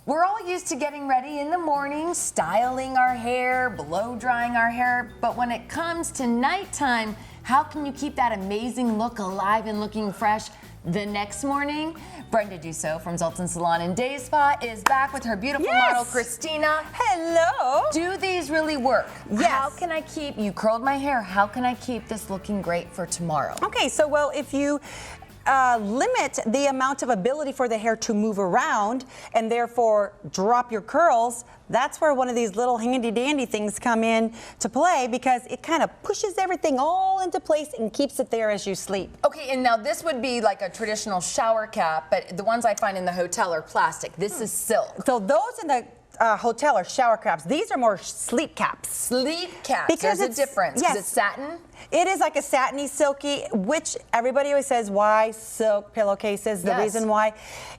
We're all used to getting ready in the morning, styling our hair, blow drying our hair, but when it comes to nighttime, how can you keep that amazing look alive and looking fresh the next morning? Brenda Dussault from Zoltan Salon and Day Spa is back with her beautiful model, Christina. Hello. Do these really work? Yes. How can I keep, you curled my hair, how can I keep this looking great for tomorrow? Okay, so well, if you limit the amount of ability for the hair to move around and therefore drop your curls, that's where one of these little handy dandy things come in to play, because it kind of pushes everything all into place and keeps it there as you sleep. Okay, and now this would be like a traditional shower cap, but the ones I find in the hotel are plastic. This is silk. So those in the hotel are shower caps. These are more sleep caps. Sleep caps. Because there's a difference. Yes. Is it satin? It is like a satiny, silky, which everybody always says, why silk pillowcases? The reason why.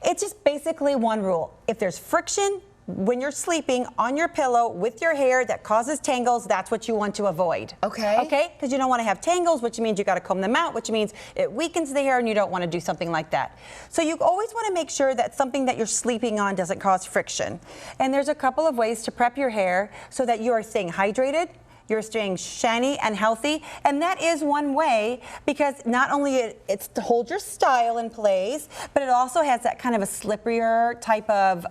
It's just basically one rule. If there's friction when you're sleeping on your pillow with your hair that causes tangles, that's what you want to avoid. Okay. Okay? Because you don't want to have tangles, which means you got to comb them out, which means it weakens the hair and you don't want to do something like that. So you always want to make sure that something that you're sleeping on doesn't cause friction. And there's a couple of ways to prep your hair so that you are staying hydrated, you're staying shiny and healthy, and that is one way, because not only it's to hold your style in place, but it also has that kind of a slipperier type of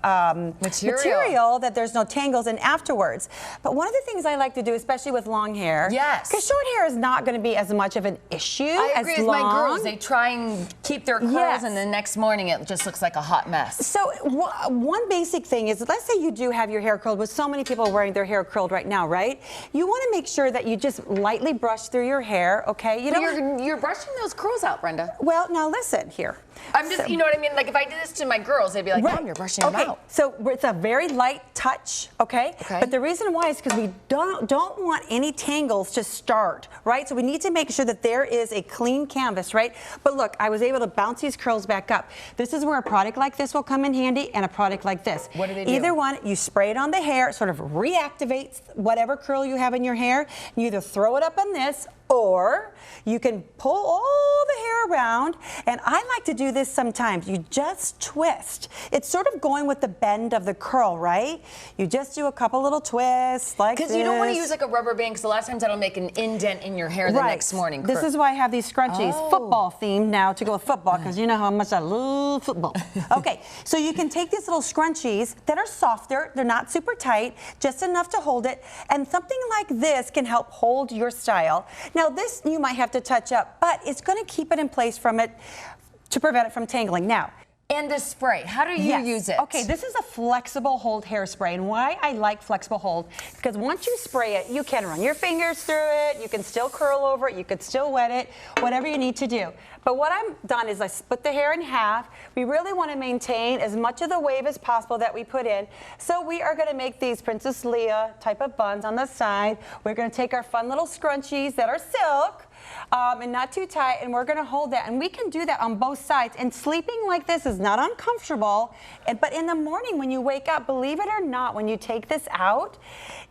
material that there's no tangles in afterwards. But one of the things I like to do, especially with long hair, because short hair is not going to be as much of an issue I agree as with long. my girls. They try and keep their curls, and the next morning it just looks like a hot mess. So one basic thing is, let's say you do have your hair curled, with so many people wearing their hair curled right now, right? You want to make sure that you just lightly brush through your hair, okay? You're brushing those curls out, Brenda. Well, now listen here. I'm just, you know what I mean? Like if I did this to my girls, they'd be like, Mom, you're brushing them out. So it's a very light touch, okay? But the reason why is because we don't want any tangles to start, right? So we need to make sure that there is a clean canvas, right? But look, I was able to bounce these curls back up. This is where a product like this will come in handy, and a product like this. What do they do? Either one, you spray it on the hair, it sort of reactivates whatever curl you have in your hair. You either throw it up on this, or you can pull all the hair around, and I like to do this sometimes. You just twist. It's sort of going with the bend of the curl, right? You just do a couple little twists like this. Because you don't want to use like a rubber band, because a lot of times that'll make an indent in your hair the next morning. This is why I have these scrunchies, football themed now, to go with football, because you know how much I love football. Okay, so you can take these little scrunchies that are softer, they're not super tight, just enough to hold it, and something like this can help hold your style. Now this you might have to touch up, but it's going to keep it in place to prevent it from tangling. Now, and the spray, how do you use it? Okay, this is a flexible hold hairspray, and why I like flexible hold, because once you spray it, you can run your fingers through it, you can still curl over it, you could still wet it, whatever you need to do. But what I've done is I split the hair in half. We really want to maintain as much of the wave as possible that we put in. So we are going to make these Princess Leia type of buns on the side. We're going to take our fun little scrunchies that are silk, and not too tight, and we're going to hold that, and we can do that on both sides. And sleeping like this is not uncomfortable, but in the morning when you wake up, believe it or not, when you take this out,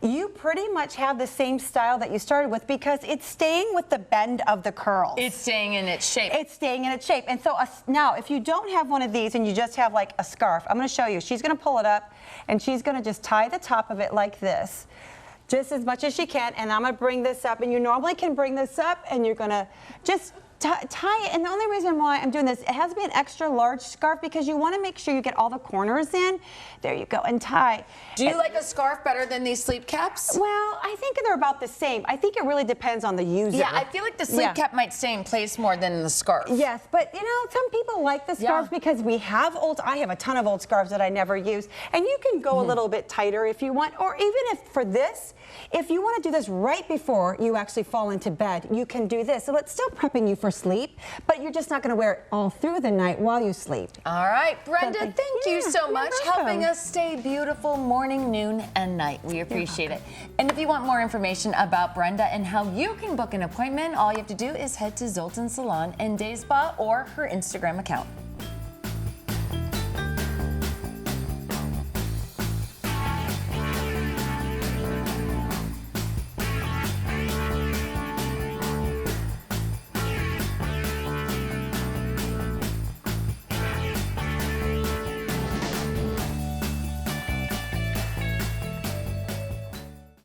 you pretty much have the same style that you started with, because it's staying with the bend of the curls. It's staying in its shape. It's staying in its shape. And so now if you don't have one of these and you just have like a scarf, I'm going to show you. She's going to pull it up, and she's going to just tie the top of it like this, just as much as she can, and I'm going to bring this up, and you normally can bring this up, and you're going to just tie it. And the only reason why I'm doing this, it has to be an extra large scarf, because you want to make sure you get all the corners in. There you go, and tie. Do you like a scarf better than these sleep caps? Well, I think they're about the same. I think it really depends on the user. Yeah, I feel like the sleep cap might stay in place more than the scarf. Yes, but you know, some people like the scarves because we have I have a ton of old scarves that I never use, and you can go a little bit tighter if you want, or even if for this, if you want to do this right before you actually fall into bed, you can do this. So it's still prepping you for sleep, but you're just not going to wear it all through the night while you sleep. All right, Brenda, thank you so much, helping us stay beautiful morning, noon, and night. We appreciate it. And if you want more information about Brenda and how you can book an appointment, all you have to do is head to Zoltan Salon and Day Spa or her Instagram account.